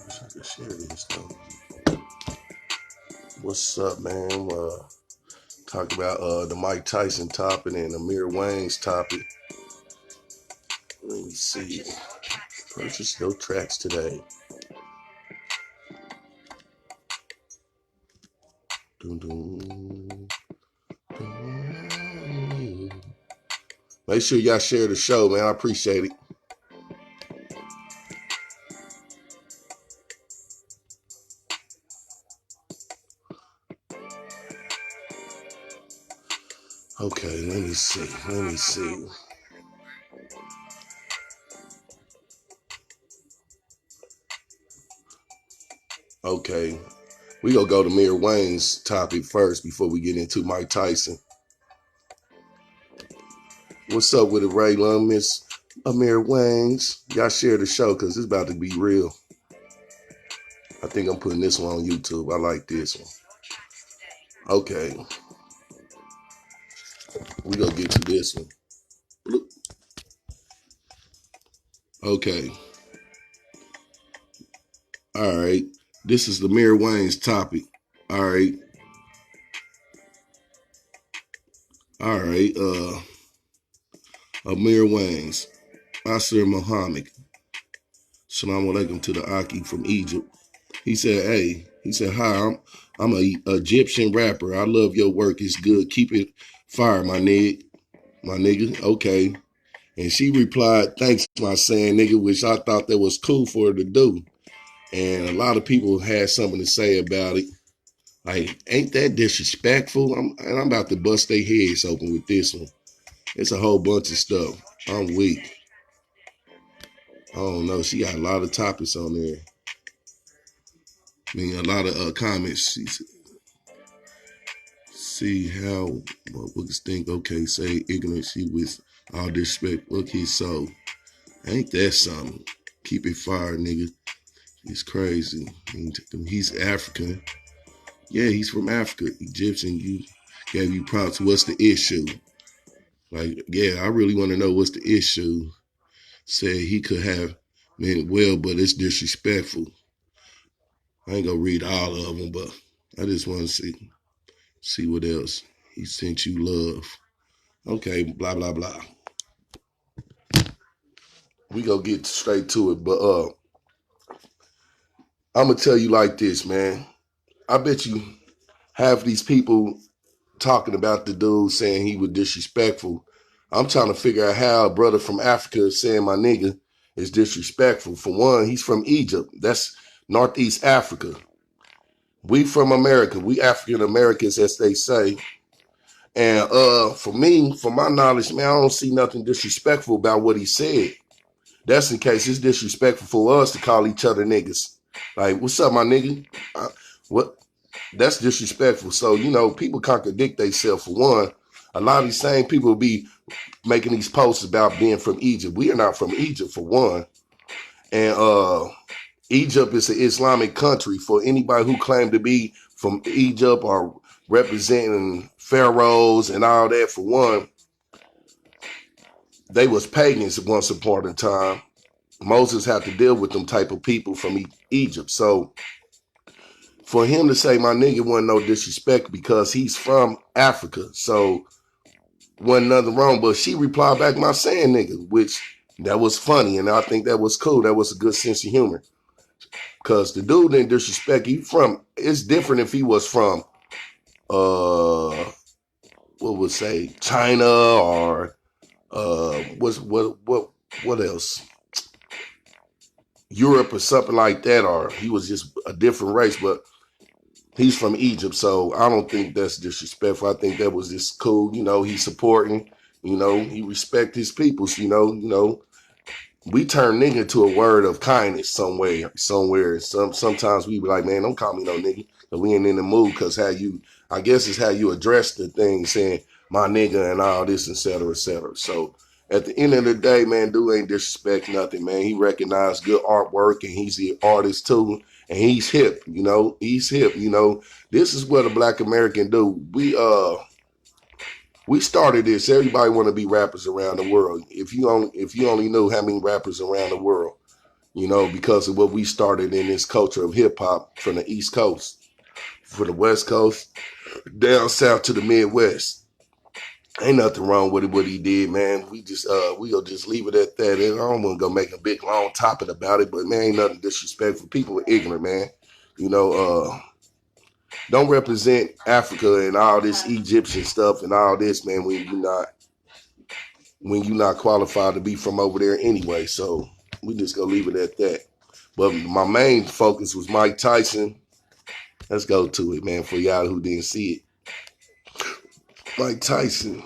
wish I could share this though. What's up, man? Talk about the Mike Tyson topic and Amir Wang's topic. Let me see. Purchase your tracks today. Dun, dun, dun. Make sure y'all share the show, man. I appreciate it. Okay, let me see. Okay, we gonna go to Amir Wang's topic first before we get into Mike Tyson. What's up with it, Realla, Miss Amir Wang's? Y'all share the show because it's about to be real. I think I'm putting this one on YouTube. I like this one. Okay, we gonna get to this one. Okay. All right. This is the Amir Wang's topic. All right. All right. Amir Wang's. Asir Muhammad. Salaam alaikum to the Aki from Egypt. He said, hi, I'm a Egyptian rapper. I love your work. It's good. Keep it fire, my nigga. Okay. And she replied, thanks, my saying nigga, which I thought that was cool for her to do. And a lot of people had something to say about it. Like, ain't that disrespectful? I'm about to bust their heads open with this one. It's a whole bunch of stuff. I'm weak. I don't know. She got a lot of topics on there. I mean, a lot of comments. See how books think. Okay, say ignorant. She with all disrespect. Okay, so ain't that something? Keep it fire, nigga. It's crazy. I mean, he's African. Yeah, he's from Africa. Egyptian. You gave you props. What's the issue? Like, yeah, I really want to know what's the issue. Said he could have meant well, but it's disrespectful. I ain't gonna read all of them, but I just want to see what else. He sent you love. Okay, blah, blah, blah. We gonna get straight to it, but I'm gonna tell you like this, man. I bet you half these people talking about the dude saying he was disrespectful. I'm trying to figure out how a brother from Africa is saying my nigga is disrespectful. For one, he's from Egypt. That's Northeast Africa. We from America. We African Americans, as they say. And for me, from my knowledge, man, I don't see nothing disrespectful about what he said. That's in case it's disrespectful for us to call each other niggas. Like, what's up, my nigga? What? That's disrespectful. So, people contradict themselves. For one, a lot of these same people will be making these posts about being from Egypt. We are not from Egypt, for one. And Egypt is an Islamic country. For anybody who claimed to be from Egypt or representing pharaohs and all that, for one, they was pagans once upon a time. Moses had to deal with them type of people from Egypt. So for him to say my nigga wasn't no disrespect because he's from Africa. So wasn't nothing wrong. But she replied back my saying nigga, which that was funny. And I think that was cool. That was a good sense of humor. Because the dude didn't disrespect. It's different if he was from China or what else? Europe or something like that, or he was just a different race, but he's from Egypt, so I don't think that's disrespectful. I think that was just cool. He's supporting, he respect his peoples, we turn nigga to a word of kindness somewhere. Sometimes we be like, man, don't call me no nigga. Cause we ain't in the mood because I guess it's how you address the thing, saying my nigga and all this, et cetera, et cetera. So at the end of the day, man, dude ain't disrespect nothing, man. He recognized good artwork and he's the artist too. And he's hip, you know. He's hip, you know. This is what a black American do. We started this. Everybody want to be rappers around the world. If you only knew how many rappers around the world, you know, because of what we started in this culture of hip hop from the East Coast, from the West Coast, down south to the Midwest. Ain't nothing wrong with it, what he did, man. We'll just leave it at that. And I don't want to go make a big long topic about it, but man, ain't nothing disrespectful. People are ignorant, man. You know, don't represent Africa and all this Egyptian stuff and all this, man, when you're not qualified to be from over there anyway. So we just gonna leave it at that. But my main focus was Mike Tyson. Let's go to it, man, for y'all who didn't see it. Mike Tyson,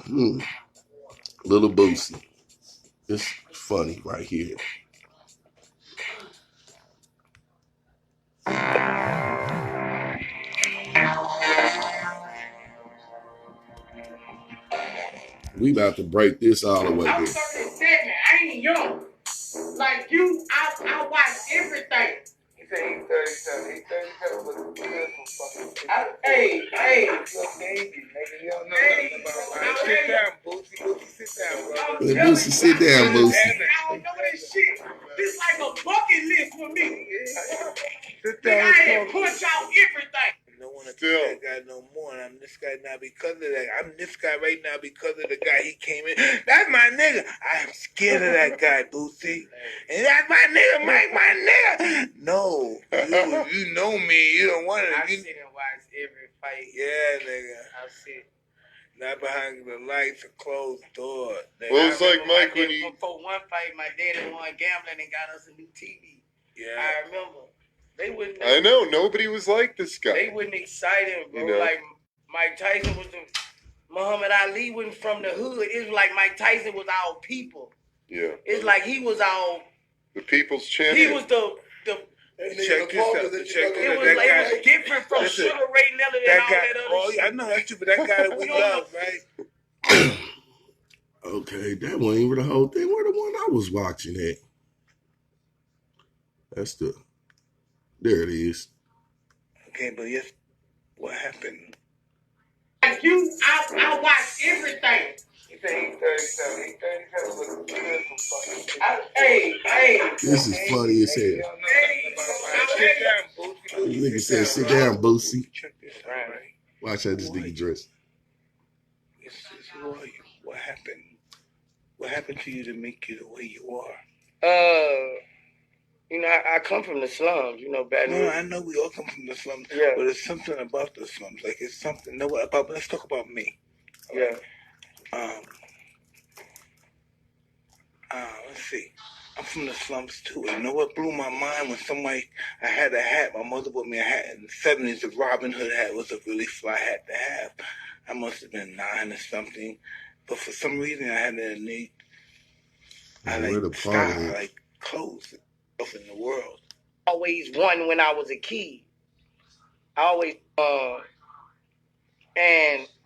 little Boosie. It's funny right here. We about to break this all the way. I'm 37. I ain't young. Like you, I watch everything. He said he's 37. He's 37 with a beautiful fucking. Hey. You're a baby, nigga. You don't know nothing about life. Sit down, Boosie. Boosie, sit down, bro. Boosie, sit down, Boosie. I don't know this shit. This like a bucket list for me. Sit down. I had punch out everything. No one to tell that guy no more, and I'm this guy now because of that. I'm this guy right now because of the guy he came in. That's my nigga. I am scared of that guy, Boosie. And that's my nigga, Mike, my nigga. No, you know me. You don't want to. I sit and watch every fight. Yeah, nigga. I sit. Not behind the lights or closed doors. Well, it's like Mike when you... Before one fight, my daddy won gambling and got us a new TV. Yeah. I remember. They wouldn't. I know. Nobody was like this guy. They wouldn't excite him, bro. You know? Like Mike Tyson was the... Muhammad Ali wasn't from the hood. It was like Mike Tyson was our people. Yeah. It's like he was our... The people's champion. He was the check this out. It was different from Sugar Ray Leonard and all that other shit. I know that's true, but that guy that we love, right? Okay, that wasn't even the whole thing. Where the one I was watching at? That's the... There it is. Okay, but yes, what happened? Like you, I watch everything. He said he's 37. He's 37 with a beautiful fucking. Hey. This is funny as hell. Sit down, Boosie. This nigga said, sit down, Boosie. Check this out, right? Watch how this nigga dress. Who are you? What happened? What happened to you to make you the way you are? You know, I come from the slums, you know, bad. No, I know we all come from the slums. Yeah. But it's something about the slums. Like, it's something, let's talk about me. Yeah. Let's see. I'm from the slums, too. And you know what blew my mind? When I had a hat. My mother bought me a hat in the 70s. The Robin Hood hat was a really fly hat to have. I must have been 9 or something. But for some reason, I had an innate... I like clothes in the world. Always won when I was a kid. I always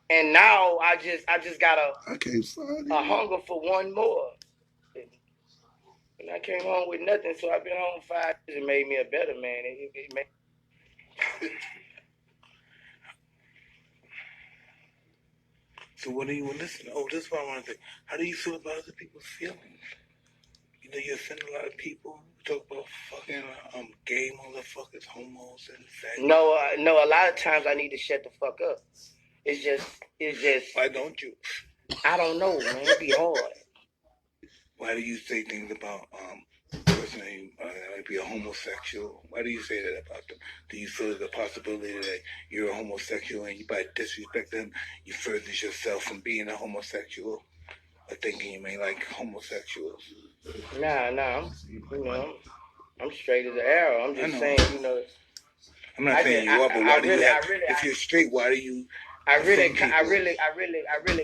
and now I just got a hunger for one more. And I came home with nothing, so I've been home 5 years. It made me a better man. It made... So what do you listen? Oh, this is what I want to say. How do you feel about other people's feelings? You know, you offend a lot of people. Talk about fucking gay motherfuckers, homos, and sex. No, a lot of times I need to shut the fuck up. It's just. Why don't you? I don't know, man. It be hard. Why do you say things about person who might be a homosexual? Why do you say that about them? Do you feel there's a possibility that you're a homosexual and you by disrespect them, you further yourself from being a homosexual? Or thinking you may like homosexuals? Nah. I'm straight as an arrow. I'm just saying, you know. I'm not saying you are, but why do you have? If you're straight, why do you? I really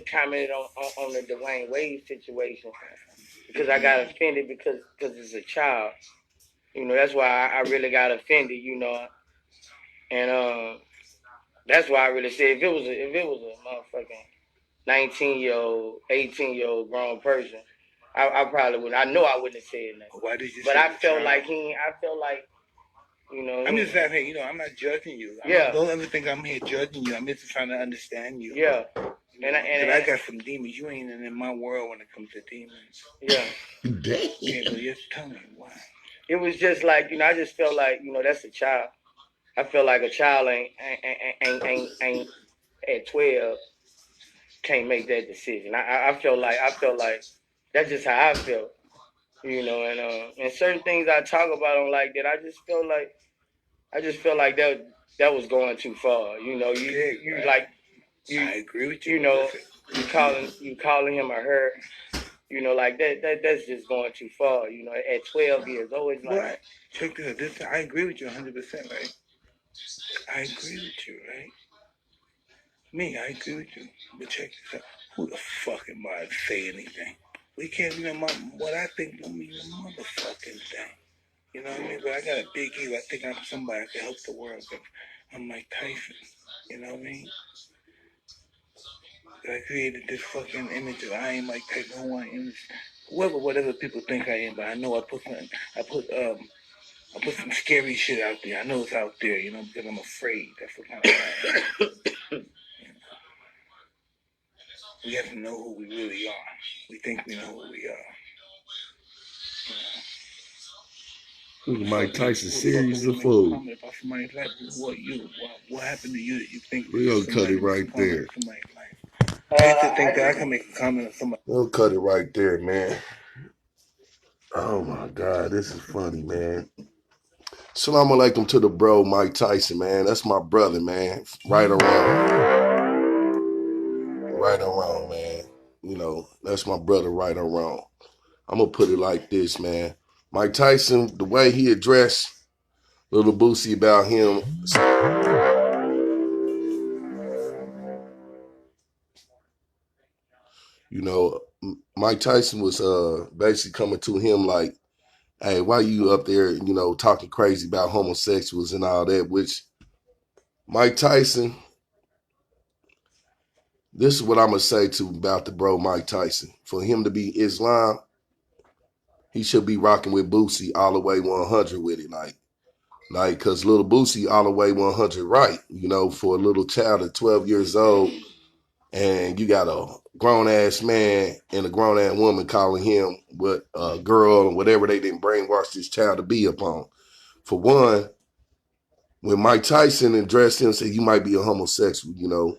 commented on the Dwayne Wade situation because I got offended because it's a child. You know, that's why I really got offended. You know, and that's why I really said if it was a motherfucking 19-year-old, 18-year-old grown person, I probably wouldn't. I know I wouldn't have said nothing. Why did you? But I felt like You know, I'm just saying, hey, I'm not judging you. Don't ever think I'm here judging you. I'm just trying to understand you. Yeah. And I got some demons. You ain't in my world when it comes to demons. Yeah. Damn. Yeah, but just tell me why. It was just like, I just felt like, that's a child. I feel like a child ain't at 12 can't make that decision. I felt like that's just how I felt. And certain things I talk about on like that, I just felt like that was going too far. I agree with you. You calling him or her, like that's just going too far. At 12 years old, it's like. Right. Check this. I agree with you 100%, right? I agree with you, right? Me, I agree with you. But check this out. Who the fuck am I to say anything? We can't what I think don't mean a motherfucking thing. You know what I mean? But I got a big ego. I think I'm somebody that can help the world. I'm like Tyson. You know what I mean? I created this fucking image of I ain't like Tyson. Who I am. Whatever people think I am. But I know I put some scary shit out there. I know it's out there, because I'm afraid. That's what kind of we have to know who we really are. We think we know who we are. Mike Tyson serious as a fool. About somebody's life. What happened to you that you think We're gonna cut it right there. I used to think that I can make a comment on somebody. We'll cut it right there, man. Oh my God, this is funny, man. Assalamu alaikum to the bro, Mike Tyson, man. That's my brother, man. Right around, man. That's my brother, right or wrong. I'm gonna put it like this, man. Mike Tyson, the way he addressed little Boosie about him. Mike Tyson was basically coming to him like, hey, why you up there, talking crazy about homosexuals and all that, which Mike Tyson, this is what I'm going to say about the bro Mike Tyson. For him to be Islam, he should be rocking with Boosie all the way 100 with it. Like, because little Boosie all the way 100 right, for a little child at 12 years old, and you got a grown-ass man and a grown-ass woman calling him what a girl or whatever they didn't brainwash this child to be upon. For one, when Mike Tyson addressed him and said, you might be a homosexual,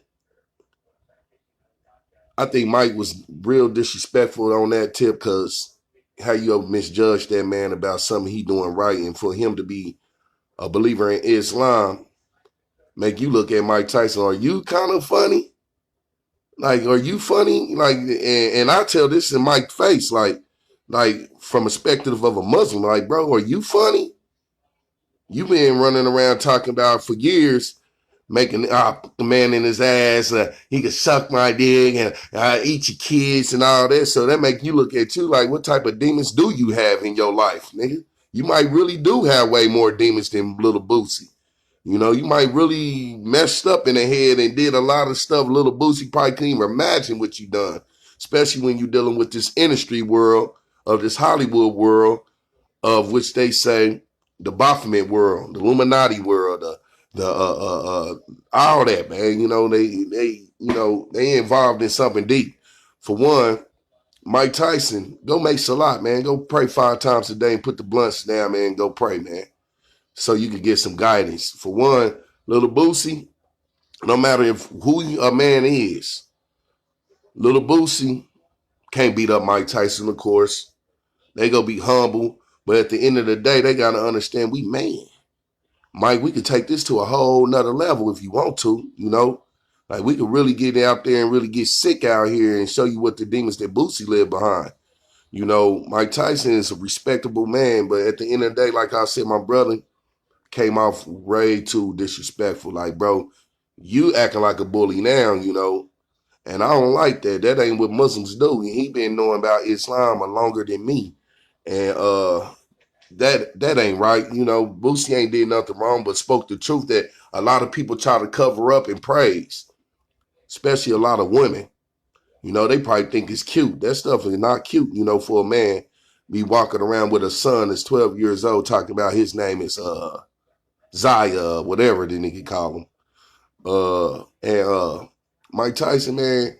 I think Mike was real disrespectful on that tip because how you ever misjudge that man about something he doing right, and for him to be a believer in Islam, make you look at Mike Tyson, are you kind of funny? Like, are you funny? Like, and I tell this in Mike's face, like from a perspective of a Muslim, like, bro, are you funny? You been running around talking about for years, making the man in his ass, he could suck my dick and eat your kids and all that. So that make you look at you like, what type of demons do you have in your life, nigga? You might really do have way more demons than little Boosie. You might really messed up in the head and did a lot of stuff little Boosie probably couldn't even imagine what you done, especially when you're dealing with this industry world of this Hollywood world of which they say the Baphomet world, the Illuminati world, the all that, man. They involved in something deep. For one, Mike Tyson, go make salat, man. Go pray 5 times a day and put the blunts down, man, and go pray, man. So you can get some guidance. For one, little Boosie, no matter who a man is, little Boosie can't beat up Mike Tyson, of course. They gonna be humble, but at the end of the day, they gotta understand we man. Mike, we could take this to a whole nother level if you want to, Like we could really get out there and really get sick out here and show you what the demons that Boosie live behind. Mike Tyson is a respectable man, but at the end of the day, like I said, my brother came off way too disrespectful. Like, bro, you acting like a bully now, and I don't like that. That ain't what Muslims do. He been knowing about Islam longer than me. And that ain't right. Boosie ain't did nothing wrong, but spoke the truth that a lot of people try to cover up and praise, especially a lot of women. They probably think it's cute. That stuff is not cute, for a man be walking around with a son that's 12 years old talking about his name is Zaya, whatever the nigga call him. And Mike Tyson, man,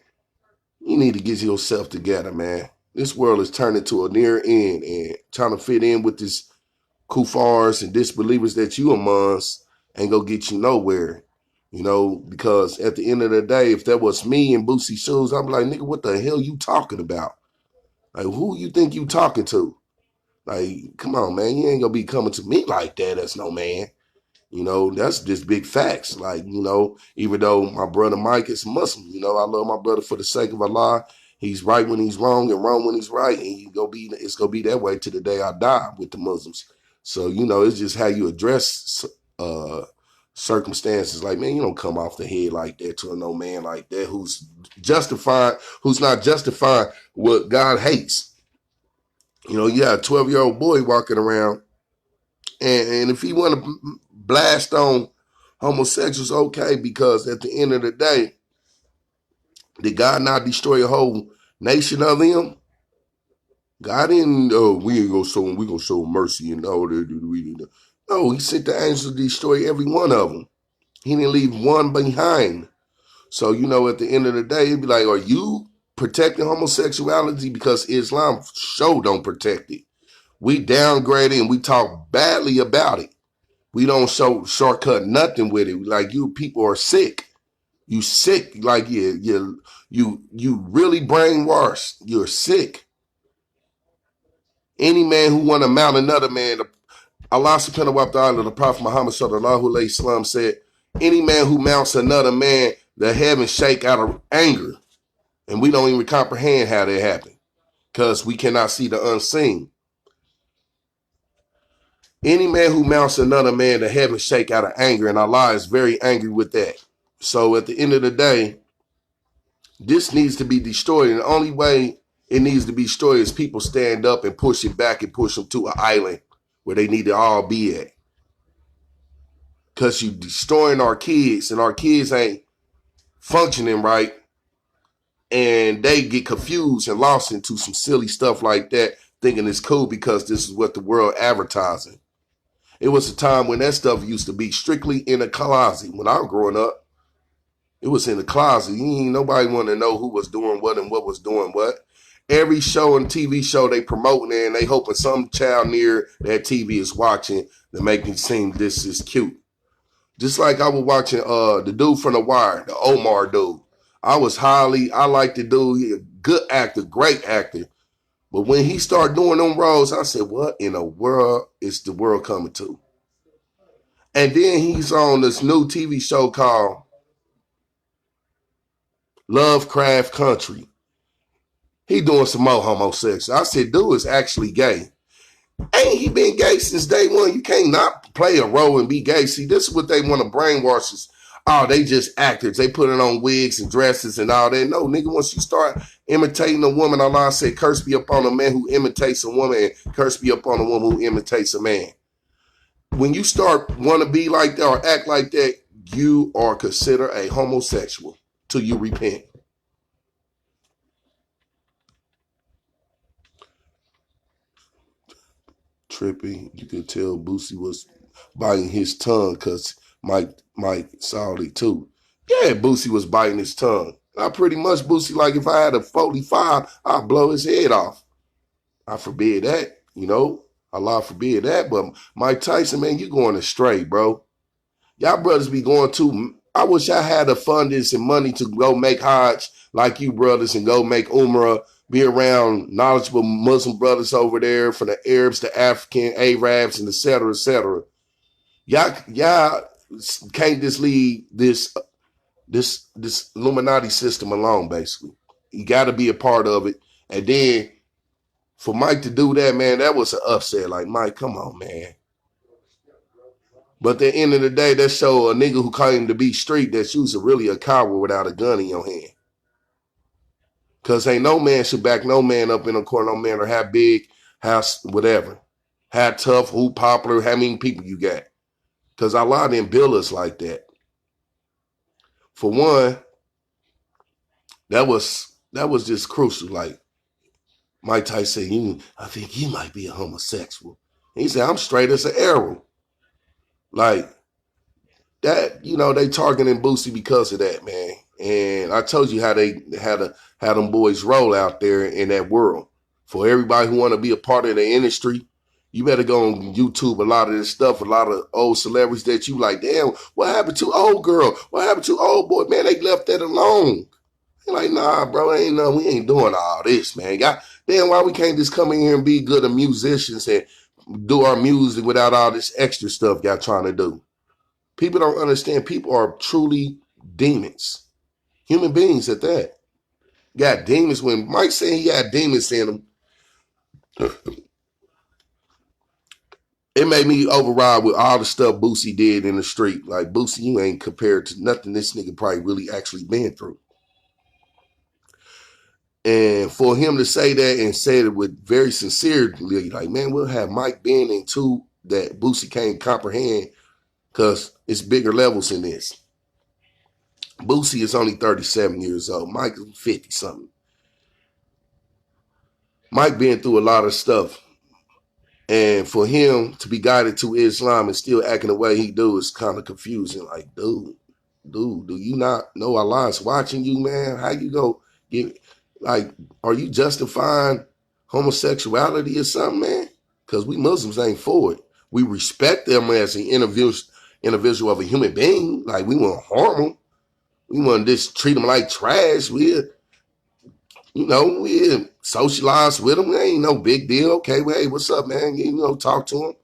you need to get yourself together, man. This world is turning to a near end, and trying to fit in with this kuffars and disbelievers that you amongst ain't gonna get you nowhere. You know, because at the end of the day, if that was me in Boosie shoes, I'm like, nigga, what the hell you talking about? Like, who you think you talking to? Like, come on, man, you ain't gonna be coming to me like that as no man. You know, that's just big facts. Like, you know, even though my brother Mike is Muslim, you know, I love my brother for the sake of Allah. He's right when he's wrong and wrong when he's right. And it's gonna be that way to the day I die with the Muslims. So, you know, it's just how you address circumstances. Like, man, you don't come off the head like that to a no man like that who's not justifying what God hates. You know, you got a 12-year-old boy walking around, and if he want to blast on homosexuals, okay, because at the end of the day, did God not destroy a whole nation of them? God didn't, we gonna show mercy and all that. No, he sent the angels to destroy every one of them. He didn't leave one behind. So, you know, at the end of the day, it'd be like, are you protecting homosexuality? Because Islam sure don't protect it. We downgrade it and we talk badly about it. We don't shortcut nothing with it. Like, you people are sick. You sick. Like, you really brainwashed. You're sick. Any man who want to mount another man, Allah subhanahu wa ta'ala, the Prophet Muhammad sallallahu alayhi wasallam said, any man who mounts another man, the heavens shake out of anger. And we don't even comprehend how that happened because we cannot see the unseen. Any man who mounts another man, the heavens shake out of anger, and Allah is very angry with that. So at the end of the day, this needs to be destroyed. And the only way it needs to be destroyed is people stand up and push it back and push them to an island where they need to all be at. Because you're destroying our kids, and our kids ain't functioning right, and they get confused and lost into some silly stuff like that, thinking it's cool because this is what the world advertising. It was a time when that stuff used to be strictly in a closet. When I was growing up, it was in the closet. Ain't nobody wanted to know who was doing what and what was doing what. Every show and TV show they promoting it, and they hoping some child near that TV is watching to make it seem this is cute. Just like I was watching the dude from The Wire, the Omar dude. I like the dude. He a good actor, great actor. But when he started doing them roles, I said, what in the world is the world coming to? And then he's on this new TV show called Lovecraft Country. He doing some more homosexual. I said, dude is actually gay. Ain't he been gay since day one? You can't not play a role and be gay. See, this is what they want to brainwash us. Oh, they just actors. They put it on wigs and dresses and all that. No, nigga, once you start imitating a woman, Allah said, curse be upon a man who imitates a woman and curse be upon a woman who imitates a man. When you start want to be like that or act like that, you are considered a homosexual till you repent. Trippy, you could tell Boosie was biting his tongue because Mike saw it too. Yeah, Boosie was biting his tongue. I pretty much, Boosie, like if I had a 45, I'd blow his head off. I forbid that, you know. Allah forbid that. But Mike Tyson, man, you going astray, bro. Y'all brothers be going too. I wish I had the fundings and money to go make Hajj like you brothers and go make Umrah, be around knowledgeable Muslim brothers over there, from the Arabs, the African, Arabs, and et cetera, et cetera. Y'all can't just leave this Illuminati system alone, basically. You got to be a part of it. And then for Mike to do that, man, that was an upset. Like, Mike, come on, man. But at the end of the day, that show a nigga who claimed to be street that's usually really a coward without a gun in your hand. Because ain't no man should back no man up in a corner, no matter how big, how whatever, how tough, who popular, how many people you got. Because Allah didn't build us like that. For one, that was just crucial. Like Mike Tyson said, I think you might be a homosexual. And he said, I'm straight as an arrow. Like, that, they targeting Boosie because of that, man. And I told you how they had them boys roll out there in that world. For everybody who want to be a part of the industry, you better go on YouTube. A lot of this stuff, a lot of old celebrities that you like, damn, what happened to old girl? What happened to old boy? Man, they left that alone. They're like, nah, bro, we ain't doing all this, man. Damn, why we can't just come in here and be good at musicians and do our music without all this extra stuff y'all trying to do? People don't understand. People are truly demons. Human beings at that. Got demons. When Mike said he got demons in him, it made me override with all the stuff Boosie did in the street. Like, Boosie, you ain't compared to nothing this nigga probably really actually been through. And for him to say that and say it with very sincerely, like, man, we'll have Mike been into that Boosie can't comprehend because it's bigger levels in this. Boosie is only 37 years old. Mike is 50-something. Mike been through a lot of stuff. And for him to be guided to Islam and still acting the way he do is kind of confusing. Like, dude, do you not know Allah is watching you, man? How you go get, like, are you justifying homosexuality or something, man? Because we Muslims ain't for it. We respect them as an individual of a human being. Like, we won't harm them. We want to just treat them like trash. We socialize with them. It ain't no big deal. Okay, well, hey, what's up, man? Talk to them.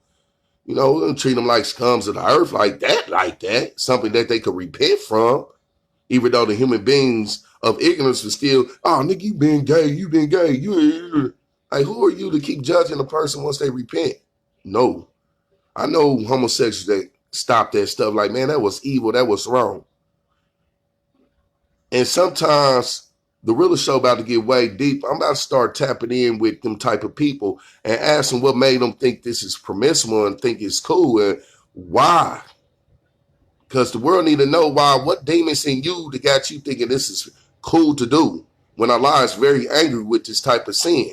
We don't treat them like scums of the earth like that. Something that they could repent from, even though the human beings of ignorance was still, oh, nigga, you been gay. Like, who are you to keep judging a person once they repent? No. I know homosexuals that stop that stuff. Like, man, that was evil. That was wrong. And sometimes the real show about to get way deep. I'm about to start tapping in with them type of people and asking what made them think this is permissible and think it's cool and why. Because the world need to know why. What demons in you that got you thinking this is cool to do when Allah is very angry with this type of sin.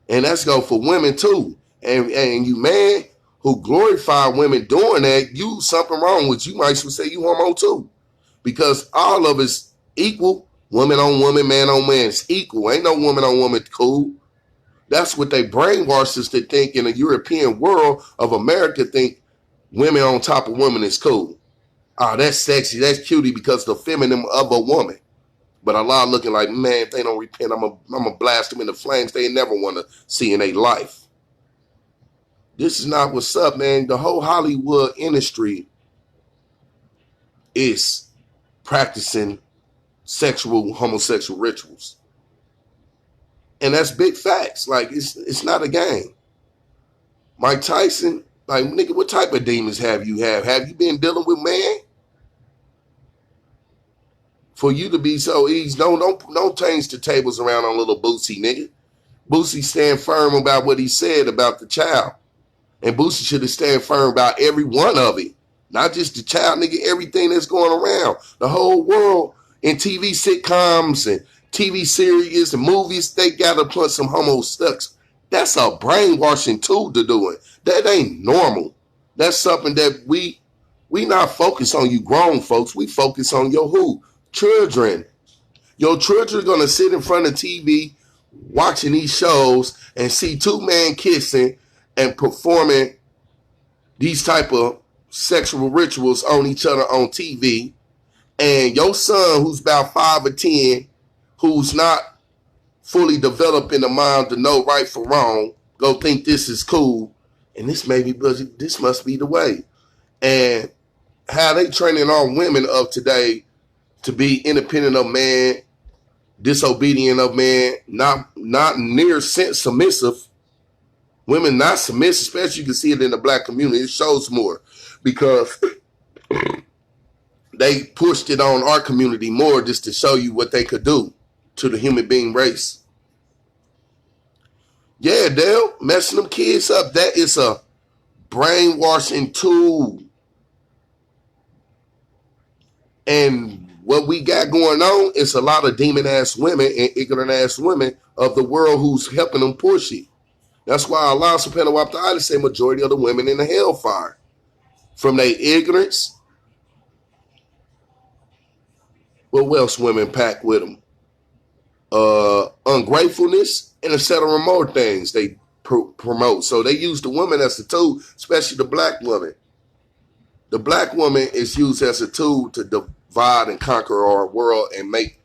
And that's go for women too. And you man who glorify women doing that, you something wrong with you. Might as well say you homo too. Because all of us equal, woman on woman, man on man, it's equal. Ain't no woman on woman cool. That's what they brainwash us to think in a European world of America, think women on top of women is cool. Oh, that's sexy, that's cutie because the feminine of a woman. But Allah looking like, man, if they don't repent, I'm gonna blast them in the flames they never want to see in their life. This is not what's up, man. The whole Hollywood industry is practicing homosexual rituals. And that's big facts. Like, it's not a game. Mike Tyson, like, nigga, what type of demons have you have? Have you been dealing with, man? For you to be so easy, don't change the tables around on little Boosie, nigga. Boosie stand firm about what he said about the child. And Boosie should have stand firm about every one of it. Not just the child, nigga, everything that's going around. The whole world in TV sitcoms and TV series and movies, they got to put some homo stuff. That's a brainwashing tool to do it. That ain't normal. That's something that we not focus on you grown folks. We focus on your who? Children. Your children are going to sit in front of TV watching these shows and see two men kissing and performing these type of sexual rituals on each other on TV. And your son, who's about 5 or 10, who's not fully developed in the mind to know right from wrong, go think this is cool. And this must be the way. And how they training our women of today to be independent of man, disobedient of man, not near submissive. Women not submissive, especially you can see it in the black community. It shows more because they pushed it on our community more just to show you what they could do to the human being race. Yeah, Dale, messing them kids up. That is a brainwashing tool. And what we got going on is a lot of demon-ass women and ignorant-ass women of the world who's helping them push it. That's why Allah subhanahu wa ta'ala say majority of the women in the hellfire. from their ignorance. What else women pack with them? Ungratefulness, and a set of more things they promote. So they use the woman as a tool, especially the black woman. The black woman is used as a tool to divide and conquer our world and make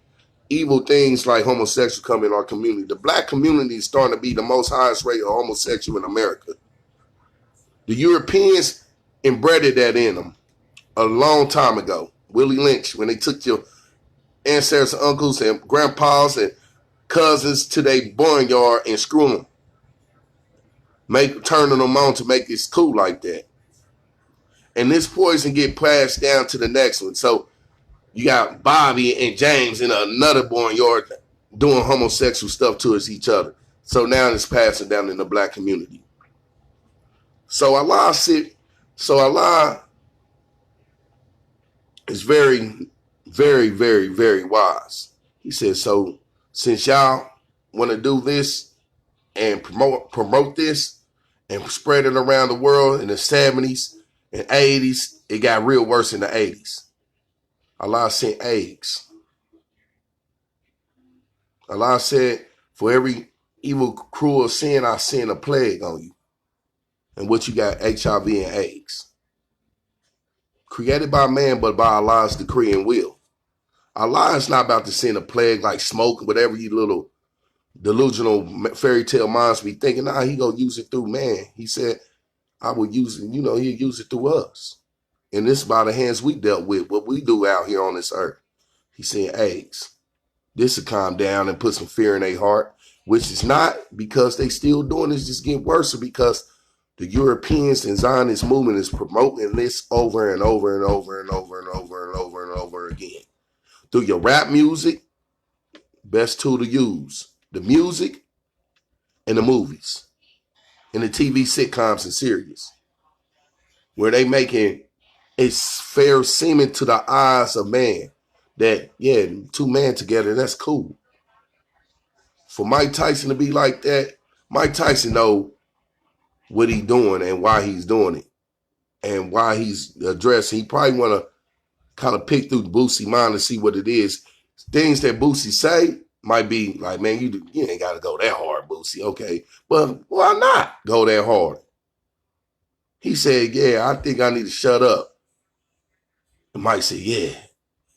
evil things like homosexual come in our community. The black community is starting to be the most highest rate of homosexual in America. The Europeans embedded that in them a long time ago. Willie Lynch, when they took your ancestors, uncles, and grandpas and cousins to their barnyard and screw them, turning them on to make it cool like that. And this poison get passed down to the next one. So you got Bobby and James in another barnyard doing homosexual stuff towards each other. So now it's passing down in the black community. So Allah is very, very, very, very wise. He says, so since y'all want to do this and promote this and spread it around the world in the 70s and 80s, it got real worse in the 80s. Allah sent eggs. Allah said, for every evil, cruel sin, I send a plague on you. And what you got? HIV and AIDS. Created by man, but by Allah's decree and will. Allah is not about to send a plague like smoke, whatever you little delusional fairy tale minds be thinking. Nah, he gonna use it through man. He said, I will use it, he'll use it through us. And this is by the hands we dealt with, what we do out here on this earth. He said eggs. This will calm down and put some fear in their heart, which is not because they still doing this, just getting worse, because the Europeans and Zionist movement is promoting this over and over and over and over and over and over and over again. Through your rap music, best tool to use. The music and the movies. And the TV sitcoms and series. Where they making it fair seeming to the eyes of man that, yeah, two men together, that's cool. For Mike Tyson to be like that, Mike Tyson know what he's doing and why he's doing it. And why he's addressing. He probably want to kind of pick through Boosie mind to see what it is. Things that Boosie say might be like, man, you ain't got to go that hard, Boosie. Okay, but why not go that hard? He said, yeah, I think I need to shut up. And Mike said, yeah,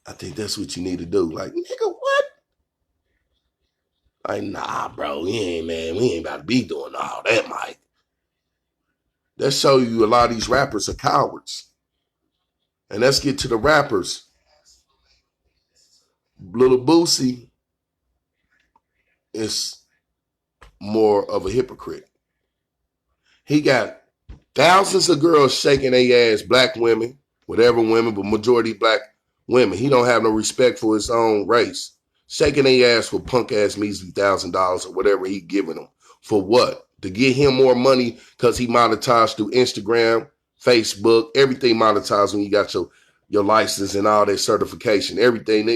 I think that's what you need to do. Like, nigga, what? Like, nah, bro, we ain't about to be doing all that, Mike. That show you a lot of these rappers are cowards. And let's get to the rappers. Little Boosie is more of a hypocrite. He got thousands of girls shaking their ass, black women, whatever women, but majority black women. He don't have no respect for his own race. Shaking their ass for punk ass measly $1,000 or whatever he giving them. For what? To get him more money because he monetized through Instagram, Facebook, everything monetized when you got your license and all that certification. Everything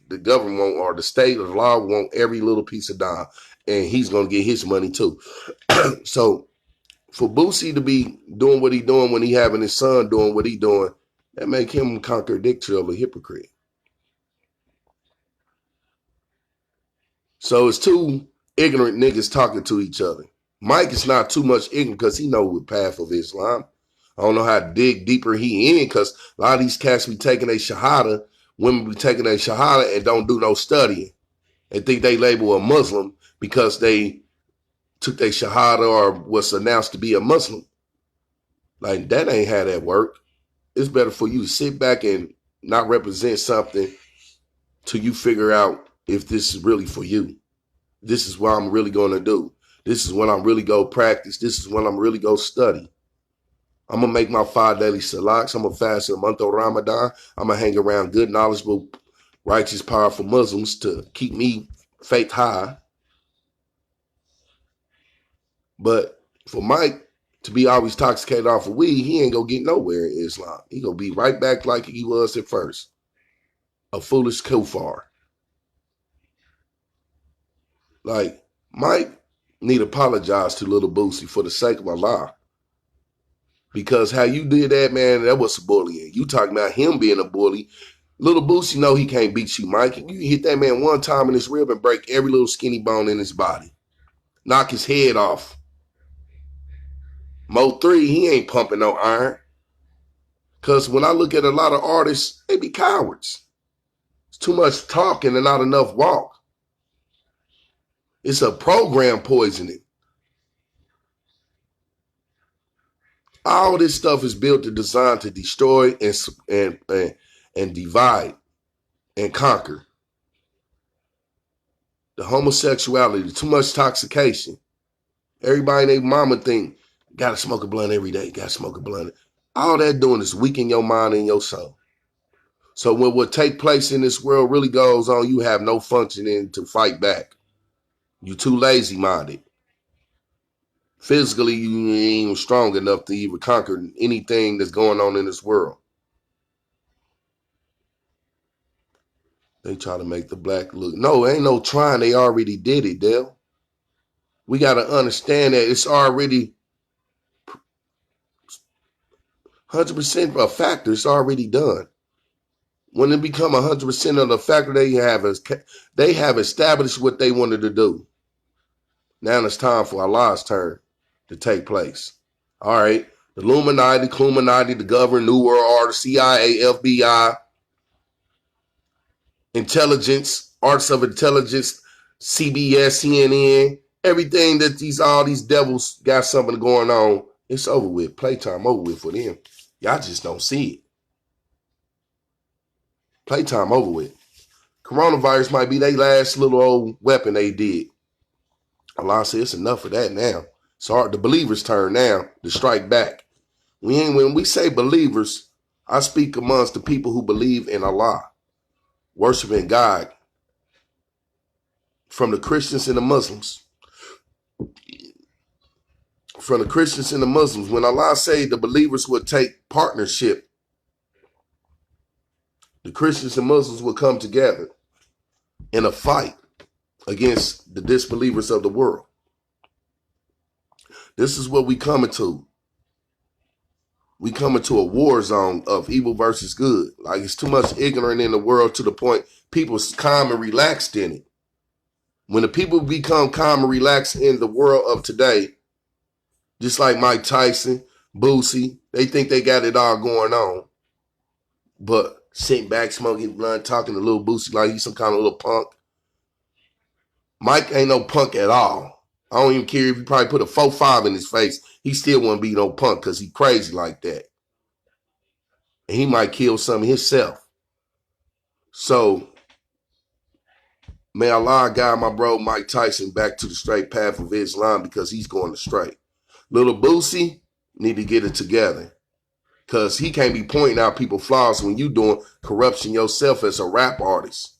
the government want, or the state or the law want, every little piece of dime. And he's going to get his money too. So for Boosie to be doing what he doing when he having his son doing what he doing, that make him contradictory of a hypocrite. So it's two ignorant niggas talking to each other. Mike is not too much ignorant because he know the path of Islam. I don't know how to dig deeper he in, because a lot of these cats be taking a shahada, women be taking a shahada and don't do no studying and think they label a Muslim because they took their shahada or was announced to be a Muslim. Like, that ain't how that work. It's better for you to sit back and not represent something till you figure out if this is really for you. This is what I'm really going to do. This is when I'm really going to practice. This is when I'm really going to study. I'm going to make my 5 daily salaks. I'm going to fast in the month of Ramadan. I'm going to hang around good, knowledgeable, righteous, powerful Muslims to keep me faith high. But for Mike to be always intoxicated off of weed, he ain't going to get nowhere in Islam. He going to be right back like he was at first. A foolish kufar. Like, Mike need to apologize to little Boosie for the sake of Allah. Because how you did that, man, that was bullying. You talking about him being a bully. Little Boosie know he can't beat you, Mike. You hit that man one time in his rib and break every little skinny bone in his body. Knock his head off. Mo 3, he ain't pumping no iron. Because when I look at a lot of artists, they be cowards. It's too much talking and not enough walk. It's a program poisoning. All this stuff is built and designed to destroy and divide and conquer. The homosexuality, too much toxication. Everybody and their mama think, gotta smoke a blunt every day, gotta smoke a blunt. All that doing is weakening your mind and your soul. So when what take place in this world really goes on, you have no functioning to fight back. You're too lazy-minded. Physically, you ain't even strong enough to even conquer anything that's going on in this world. They try to make the black look. No, ain't no trying. They already did it, Dale. We got to understand that it's already 100% a factor. It's already done. When it become 100% of the factor, they have established what they wanted to do. Now it's time for Allah's turn to take place. All right. The Illuminati, the government, New World Order, CIA, FBI, intelligence, arts of intelligence, CBS, CNN, everything that all these devils got something going on, it's over with. Playtime over with for them. Y'all just don't see it. Playtime over with. Coronavirus might be their last little old weapon they did. Allah said it's enough of that now. It's hard. The believers' turn now to strike back. When we say believers, I speak amongst the people who believe in Allah, worshiping God, from the Christians and the Muslims. From the Christians and the Muslims, when Allah said the believers would take partnership, the Christians and Muslims would come together in a fight against the disbelievers of the world. This is what we coming to. We coming to a war zone of evil versus good. Like it's too much ignorant in the world to the point people's calm and relaxed in it. When the people become calm and relaxed in the world of today, just like Mike Tyson, Boosie, they think they got it all going on. But sitting back, smoking blunt, talking to little Boosie like he's some kind of little punk. Mike ain't no punk at all. I don't even care if you probably put a 4-5 in his face. He still wouldn't be no punk because he crazy like that. And he might kill some himself. So, may Allah guide my bro Mike Tyson back to the straight path of Islam because he's going astray. Little Boosie need to get it together because he can't be pointing out people's flaws when you doing corruption yourself as a rap artist.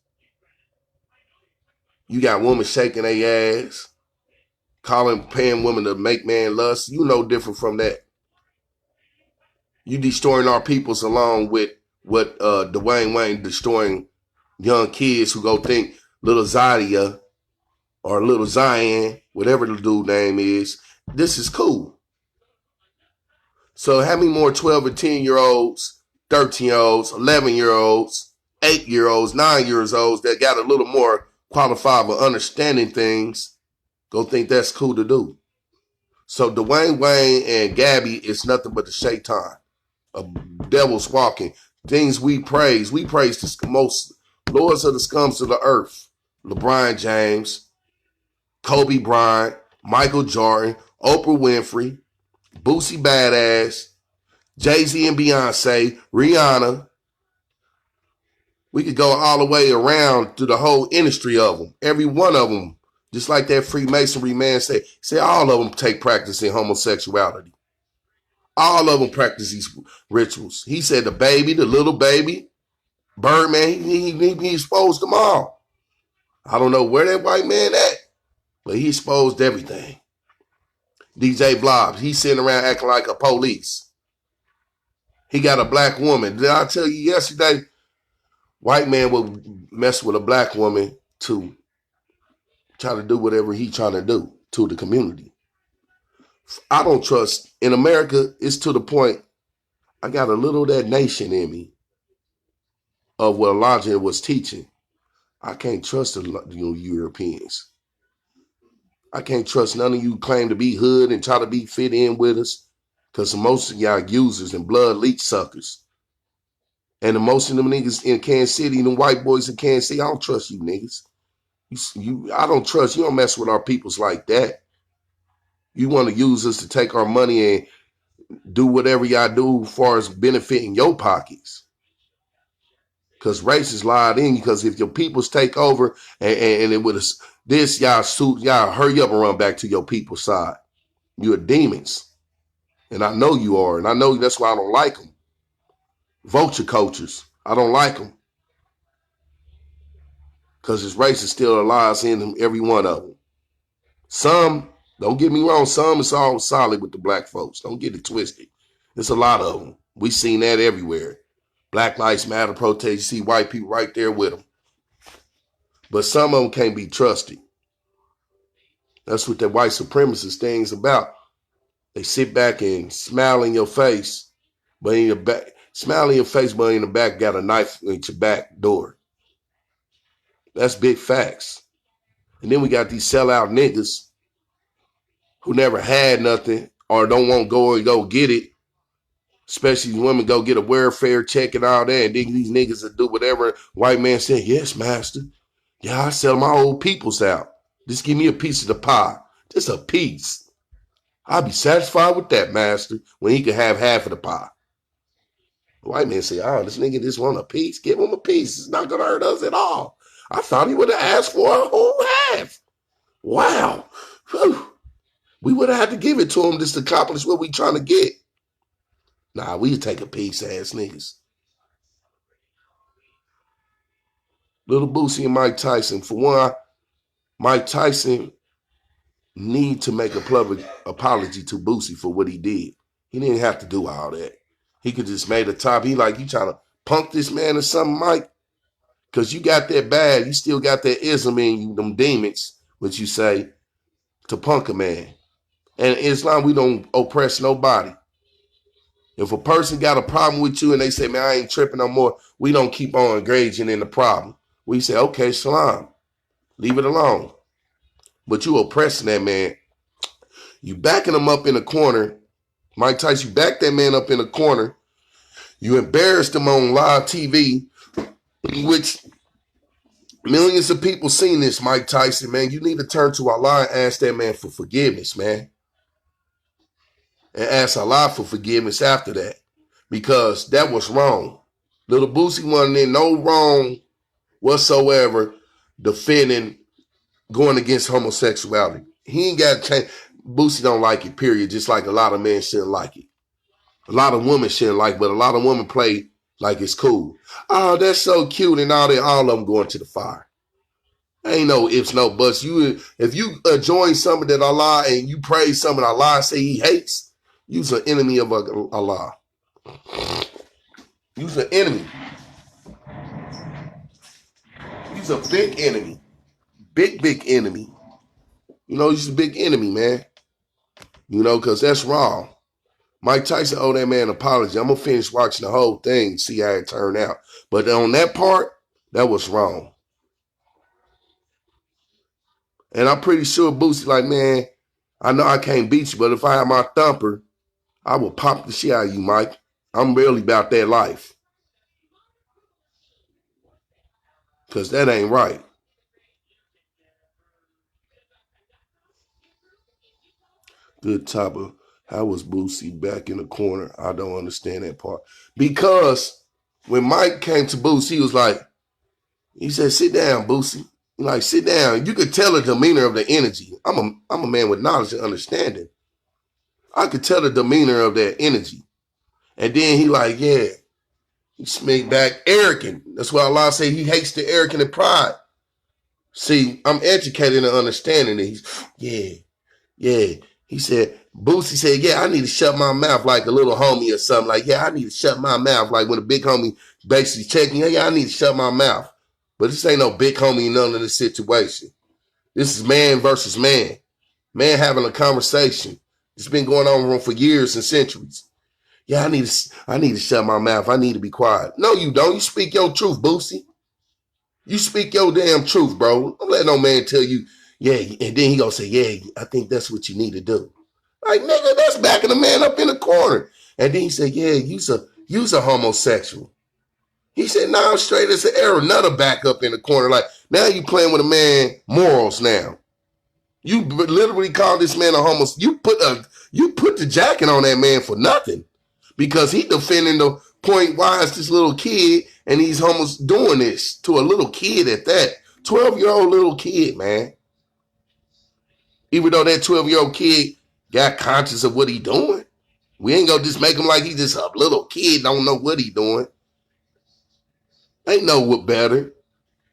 You got women shaking their ass, paying women to make man lust. You no different from that. You destroying our peoples along with what Wang destroying young kids who go think little Zadia or little Zion, whatever the dude name is. This is cool. So how many more 12 and 10-year-olds, 13-year-olds, 11-year-olds, 8-year-olds, 9-year-olds that got a little more qualified for understanding things go think that's cool to do? So Dwayne Wayne and Gabby is nothing but the shaitan, a devil's walking. Things we praise the most lords of the scums of the earth. LeBron James, Kobe Bryant, Michael Jordan, Oprah Winfrey, Boosie Badass, Jay-Z and Beyonce, Rihanna. We could go all the way around to the whole industry of them. Every one of them, just like that Freemasonry man said all of them take practice in homosexuality. All of them practice these rituals. He said the baby, the little baby, Birdman, he exposed them all. I don't know where that white man at, but he exposed everything. DJ Blobs, he's sitting around acting like a police. He got a black woman. Did I tell you yesterday? White man will mess with a black woman to try to do whatever he trying to do to the community. I don't trust. In America, it's to the point I got a little of that nation in me of what Elijah was teaching. I can't trust the Europeans. I can't trust none of you claim to be hood and try to be fit in with us, because most of y'all users and blood leech suckers. And the most of them niggas in Kansas City, them white boys in Kansas City, I don't trust you niggas. I don't trust you. Don't mess with our peoples like that. You want to use us to take our money and do whatever y'all do as far as benefiting your pockets. Because racists lied in you. Because if your peoples take over and it would this, y'all hurry up and run back to your people's side. You're demons. And I know you are. And I know that's why I don't like them. Vulture cultures. I don't like them. Because this racist still lies in them, every one of them. Some, don't get me wrong, some is all solid with the black folks. Don't get it twisted. There's a lot of them. We seen that everywhere. Black Lives Matter protests, you see white people right there with them. But some of them can't be trusted. That's what the white supremacist thing's about. They sit back and smile in your face, but in your back, smile in your face, but in the back got a knife at your back door. That's big facts. And then we got these sellout niggas who never had nothing or don't want to go get it. Especially women go get a welfare check and all that. And then these niggas that do whatever white man said, yes, master. Yeah, I sell my old peoples out. Just give me a piece of the pie. Just a piece. I'll be satisfied with that, master, when he could have half of the pie. The white man say, oh, this nigga just want a piece. Give him a piece. It's not going to hurt us at all. I thought he would have asked for a whole half. Wow. Whew. We would have had to give it to him just to accomplish what we trying to get. Nah, we take a piece, ass niggas. Little Boosie and Mike Tyson. For one, Mike Tyson need to make a public apology to Boosie for what he did. He didn't have to do all that. He could just made a top. He like, you trying to punk this man or something, Mike? Because you got that bad. You still got that ism in you, them demons, what you say, to punk a man. And in Islam, we don't oppress nobody. If a person got a problem with you and they say, man, I ain't tripping no more, we don't keep on engaging in the problem. We say, okay, salam. Leave it alone. But you oppressing that man. You backing him up in a corner. Mike Tyson, you back that man up in a corner. You embarrassed him on live TV, which millions of people seen this, Mike Tyson, man. You need to turn to Allah and ask that man for forgiveness, man. And ask Allah for forgiveness after that. Because that was wrong. Little Boosie wasn't in no wrong whatsoever defending going against homosexuality. He ain't got to change. Boosie don't like it, period. Just like a lot of men shouldn't like it. A lot of women shouldn't like it, but a lot of women play like it's cool. Oh, that's so cute and all that. All of them going to the fire. Ain't no ifs, no buts. If you join something that Allah and you praise something Allah say he hates, you's an enemy of Allah. You's an enemy. You's a big enemy. Big enemy. You know, you's a big enemy, man. You know, because that's wrong. Mike Tyson owe that man an apology. I'm going to finish watching the whole thing, see how it turned out. But on that part, that was wrong. And I'm pretty sure Boosie like, man, I know I can't beat you, but if I have my thumper, I will pop the shit out of you, Mike. I'm really about that life. Because that ain't right. Good topic. How was Boosie back in the corner? I don't understand that part. Because when Mike came to Boosie, he was like, he said, sit down, Boosie. Like, sit down. You could tell the demeanor of the energy. I'm a man with knowledge and understanding. I could tell the demeanor of that energy. And then he like, yeah. He smacked back arrogant. That's why Allah say he hates the arrogant and pride. See, I'm educated and understanding it. Yeah. He said, Boosie said, yeah, I need to shut my mouth like a little homie or something. Like, yeah, I need to shut my mouth. Like when a big homie basically checking, yeah, I need to shut my mouth. But this ain't no big homie in none of this situation. This is man versus man. Man having a conversation. It's been going on for years and centuries. Yeah, I need to shut my mouth. I need to be quiet. No, you don't. You speak your truth, Boosie. You speak your damn truth, bro. Don't let no man tell you, yeah, and then he gonna say, yeah, I think that's what you need to do. Like, nigga, that's backing the man up in the corner. And then he said, yeah, you's a homosexual. He said, nah, I'm straight as an arrow. Another back up in the corner. Like, now you playing with a man morals now. You literally call this man a homosexual. You put the jacket on that man for nothing. Because he defending the point, why is this little kid and he's almost doing this to a little kid at that. 12-year-old little kid, man. Even though that 12-year-old kid got conscious of what he doing. We ain't gonna just make him like he just a little kid, don't know what he doing. They know what better.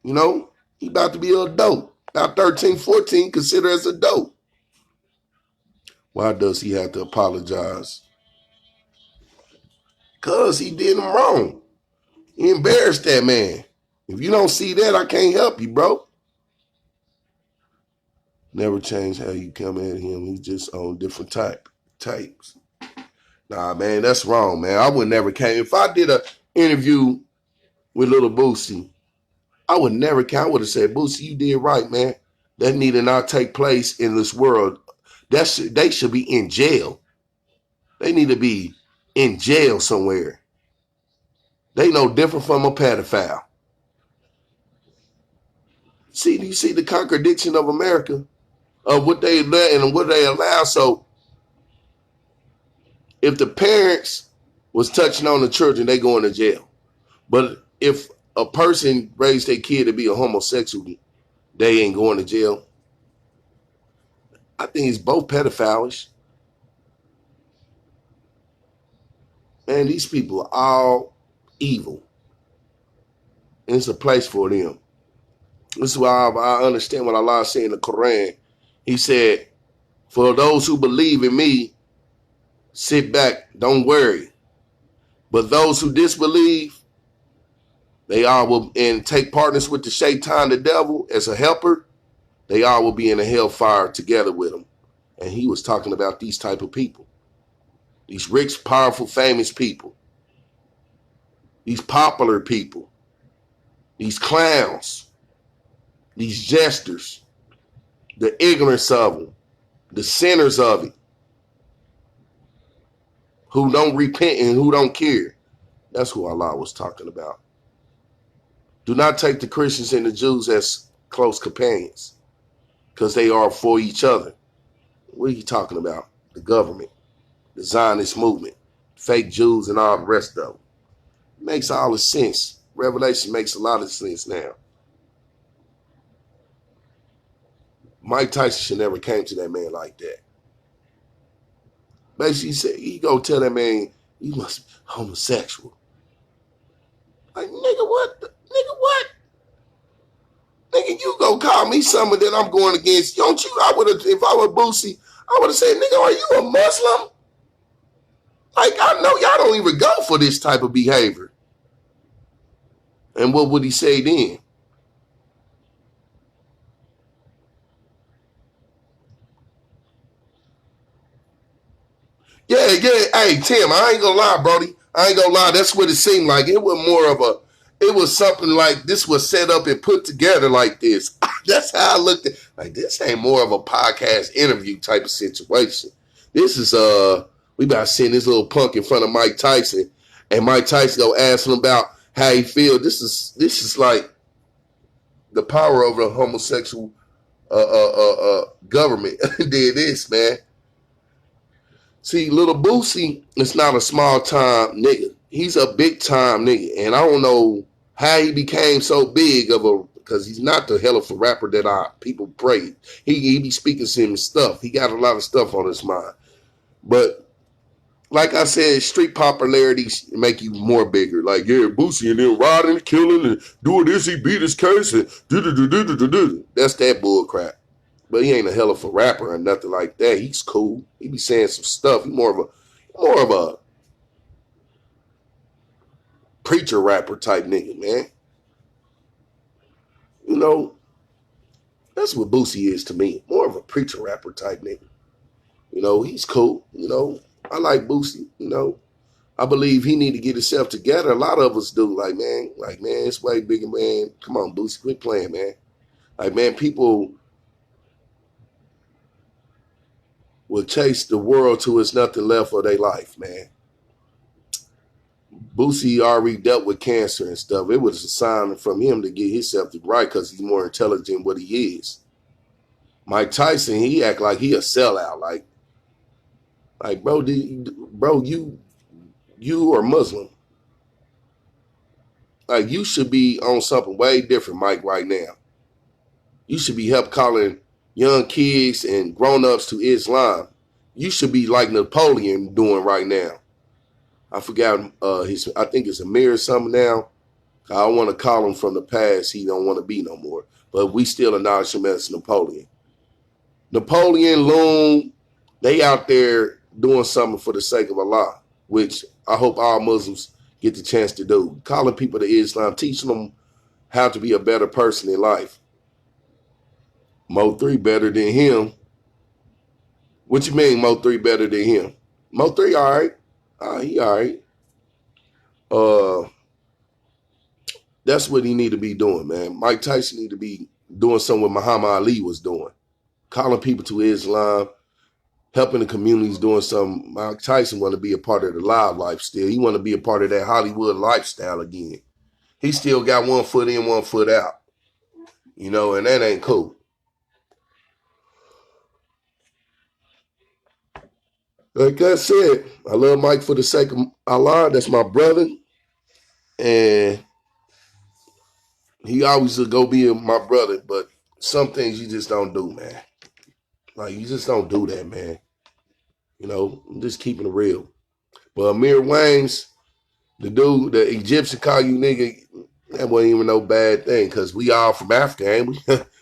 You know, he about to be an adult. About 13, 14, considered as an adult. Why does he have to apologize? Because he did him wrong. He embarrassed that man. If you don't see that, I can't help you, bro. Never change how you come at him. He's just on different types. Nah, man, that's wrong, man. I would never came. If I did an interview with little Boosie, I would never came. I would have said, Boosie, you did right, man. That need to not take place in this world. They should be in jail. They need to be in jail somewhere. They no different from a pedophile. See, do you see the contradiction of America? Of what they let and what they allow. So if the parents was touching on the children, they going to jail. But if a person raised their kid to be a homosexual, they ain't going to jail. I think it's both pedophilish. Man, these people are all evil. And it's a place for them. This is why I understand what Allah said in the Quran. He said, for those who believe in me, sit back, don't worry. But those who disbelieve, they all will, and take partners with the shaitan, the devil, as a helper, they all will be in a hellfire together with him. And he was talking about these type of people. These rich, powerful, famous people. These popular people. These clowns. These jesters. The ignorance of them. The sinners of it. Who don't repent and who don't care. That's who Allah was talking about. Do not take the Christians and the Jews as close companions. Because they are for each other. What are you talking about? The government. The Zionist movement. Fake Jews and all the rest of them. It makes all the sense. Revelation makes a lot of sense now. Mike Tyson should never came to that man like that. Basically, he said, he go tell that man, you must be homosexual. Like, nigga, what? Nigga, what? Nigga, you go call me something that I'm going against. Don't you? I would have, if I were Boosie, I would have said, nigga, are you a Muslim? Like, I know y'all don't even go for this type of behavior. And what would he say then? Yeah. Hey, Tim, I ain't gonna lie, Brody. I ain't gonna lie. That's what it seemed like. It was more of a, it was something like this was set up and put together like this. That's how I looked at. Like, this ain't more of a podcast interview type of situation. This is we about to send this little punk in front of Mike Tyson, and Mike Tyson go ask him about how he feel. This is like the power over the homosexual government did this, man. See, little Boosie is not a small time nigga. He's a big time nigga. And I don't know how he became so big of a, because he's not the hell of a rapper that people praise. He be speaking some stuff. He got a lot of stuff on his mind. But like I said, street popularity make you more bigger. Like, yeah, Boosie and then riding, killing, and doing this, he beat his case, and do. That's that bull crap. But he ain't a hell of a rapper or nothing like that. He's cool. He be saying some stuff. He's more of a preacher rapper type nigga, man. You know, that's what Boosie is to me. More of a preacher rapper type nigga. You know, he's cool. You know, I like Boosie. You know, I believe he need to get himself together. A lot of us do. Like man, it's way bigger, man. Come on, Boosie, quit playing, man. Like man, people will chase the world till it's nothing left for their life, man. Boosie already dealt with cancer and stuff. It was a sign from him to get himself right because he's more intelligent than what he is. Mike Tyson, he act like he a sellout. Like bro, you are Muslim. Like you should be on something way different, Mike, right now. You should be help calling young kids and grown-ups to Islam. You should be like Napoleon doing right now. I forgot I think it's Amira or something now. I don't want to call him from the past. He don't want to be no more. But we still acknowledge him as Napoleon. Napoleon, Loon, they out there doing something for the sake of Allah, which I hope all Muslims get the chance to do. Calling people to Islam, teaching them how to be a better person in life. Mo 3 better than him. What you mean Mo 3 better than him? Mo 3 all right. He all right. That's what he need to be doing, man. Mike Tyson need to be doing something what Muhammad Ali was doing. Calling people to Islam, helping the communities, doing something. Mike Tyson want to be a part of the live life still. He want to be a part of that Hollywood lifestyle again. He still got one foot in, one foot out. You know, and that ain't cool. Like I said, I love Mike for the sake of Allah. That's my brother. And he always will go be my brother. But some things you just don't do, man. Like, you just don't do that, man. You know, I'm just keeping it real. But Amir Wang's, the dude, the Egyptian call you nigga, that wasn't even no bad thing because we all from Africa, ain't we?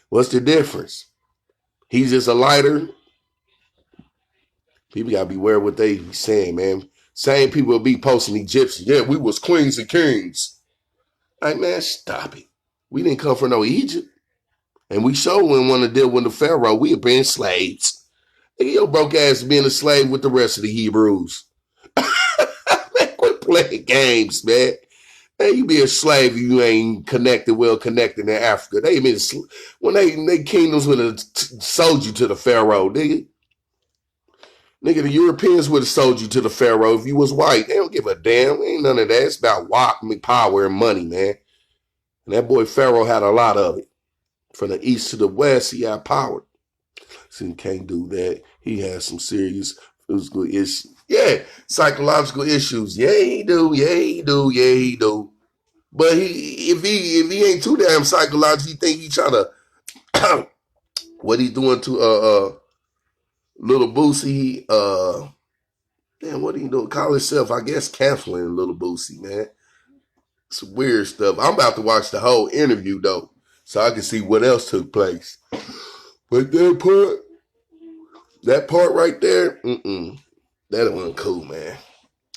What's the difference? He's just a lighter. People got to beware what they be saying, man. Same people will be posting Egyptian. Yeah, we was queens and kings. Like, man, stop it. We didn't come from no Egypt. And we sure wouldn't want to deal with the Pharaoh. We have been slaves. Nigga, your broke ass being a slave with the rest of the Hebrews. Man, quit playing games, man. Man, you be a slave if you ain't well connected in Africa. They been when they kingdoms would have sold you to the Pharaoh, nigga. Nigga, the Europeans would have sold you to the Pharaoh if you was white. They don't give a damn. Ain't none of that. It's about power and money, man. And that boy Pharaoh had a lot of it. From the east to the west, he had power. So he can't do that. He has some serious physical issues. Yeah, psychological issues. Yeah, he do. Yeah, he do. Yeah, he do. But if he ain't too damn psychological, he think he trying to what he doing to little Boosie. Man, what he doing? Call himself, I guess, canceling little Boosie, man. Some weird stuff. I'm about to watch the whole interview though, so I can see what else took place. But that part right there, that wasn't cool, man.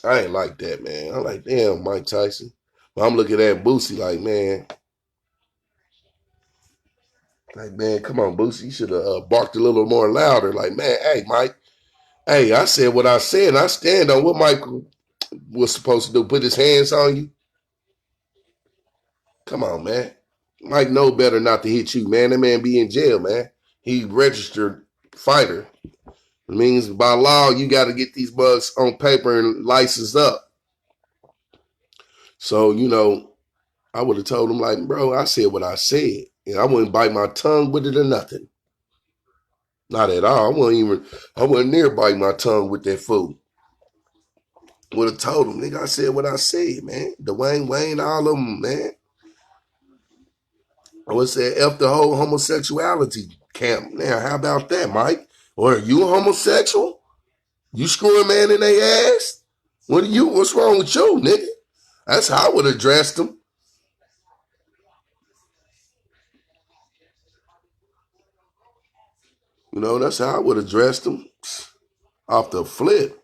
I ain't like that, man. I'm like, damn, Mike Tyson. But I'm looking at Boosie like, man, come on, Boosie. You should have barked a little more louder. Like, man, hey, Mike. Hey, I said what I said, and I stand on what Mike was supposed to do. Put his hands on you. Come on, man. Mike know better not to hit you, man. That man be in jail, man. He registered fighter. It means by law, you got to get these bugs on paper and licensed up. So, you know, I would have told him, like, bro, I said what I said. And I wouldn't bite my tongue with it or nothing. Not at all. I wasn't near biting my tongue with that fool. Would have told him, nigga, I said what I said, man. The Wang, all of them, man. I would say F the whole homosexuality camp. Now, how about that, Mike? Or are you a homosexual? You screw a man in their ass? What's wrong with you, nigga? That's how I would have addressed them. You know, that's how I would have addressed them. Off the flip.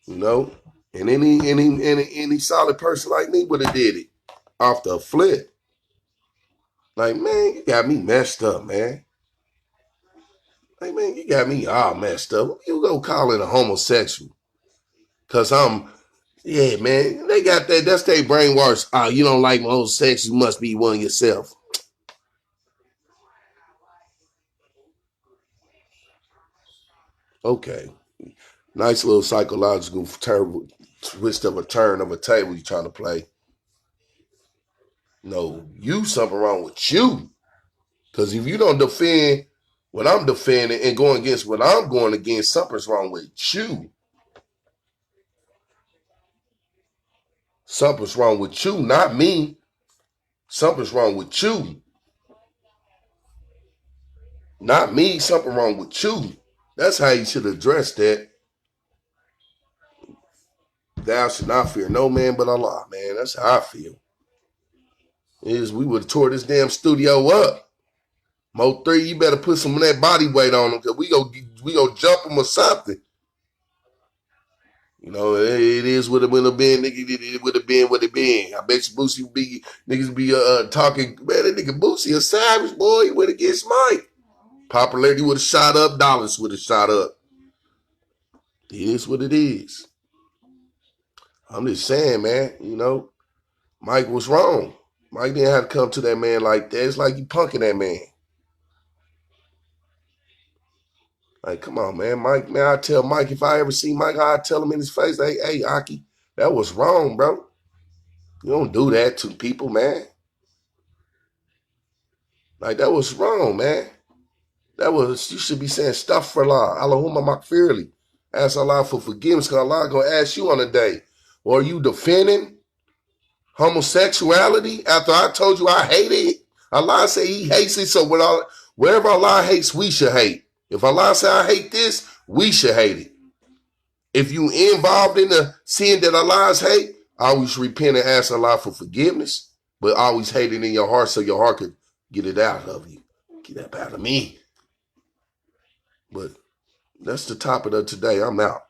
You know? And any solid person like me would have did it. Off the flip. Like, man, you got me messed up, man. Hey, man, you got me all messed up. You go call it a homosexual. Because yeah, man, they got that. That's their brainwash. You don't like homosexuals, you must be one yourself. Okay. Nice little psychological twist of a turn of a table you're trying to play. No, something wrong with you. Because if you don't defend what I'm defending and going against what I'm going against, something's wrong with you. Something's wrong with you, not me. Something's wrong with you. Not me, something wrong with you. That's how you should address that. Thou should not fear no man but Allah, man. That's how I feel. We would have tore this damn studio up. Mo3, you better put some of that body weight on them because we go jump them or something. You know, it is what it would have been, nigga. It would have been what it been. I bet you Boosie niggas be talking, man, that nigga Boosie a savage, boy. He went against Mike. Popularity would have shot up, dollars would have shot up. It is what it is. I'm just saying, man, you know, Mike was wrong. Mike didn't have to come to that man like that. It's like you punking that man. Like, come on, man. Mike, man, I tell Mike, if I ever see Mike, I tell him in his face, hey, Aki, that was wrong, bro. You don't do that to people, man. Like, that was wrong, man. You should be saying stuff for Allah. Allahumma makfirli. Ask Allah for forgiveness because Allah going to ask you on a day. Or are you defending homosexuality after I told you I hate it? Allah say he hates it, so wherever Allah hates, we should hate. If Allah say I hate this, we should hate it. If you involved in the sin that Allah's hate, always repent and ask Allah for forgiveness, but always hate it in your heart so your heart could get it out of you. Get that out of me. But that's the topic of today. I'm out.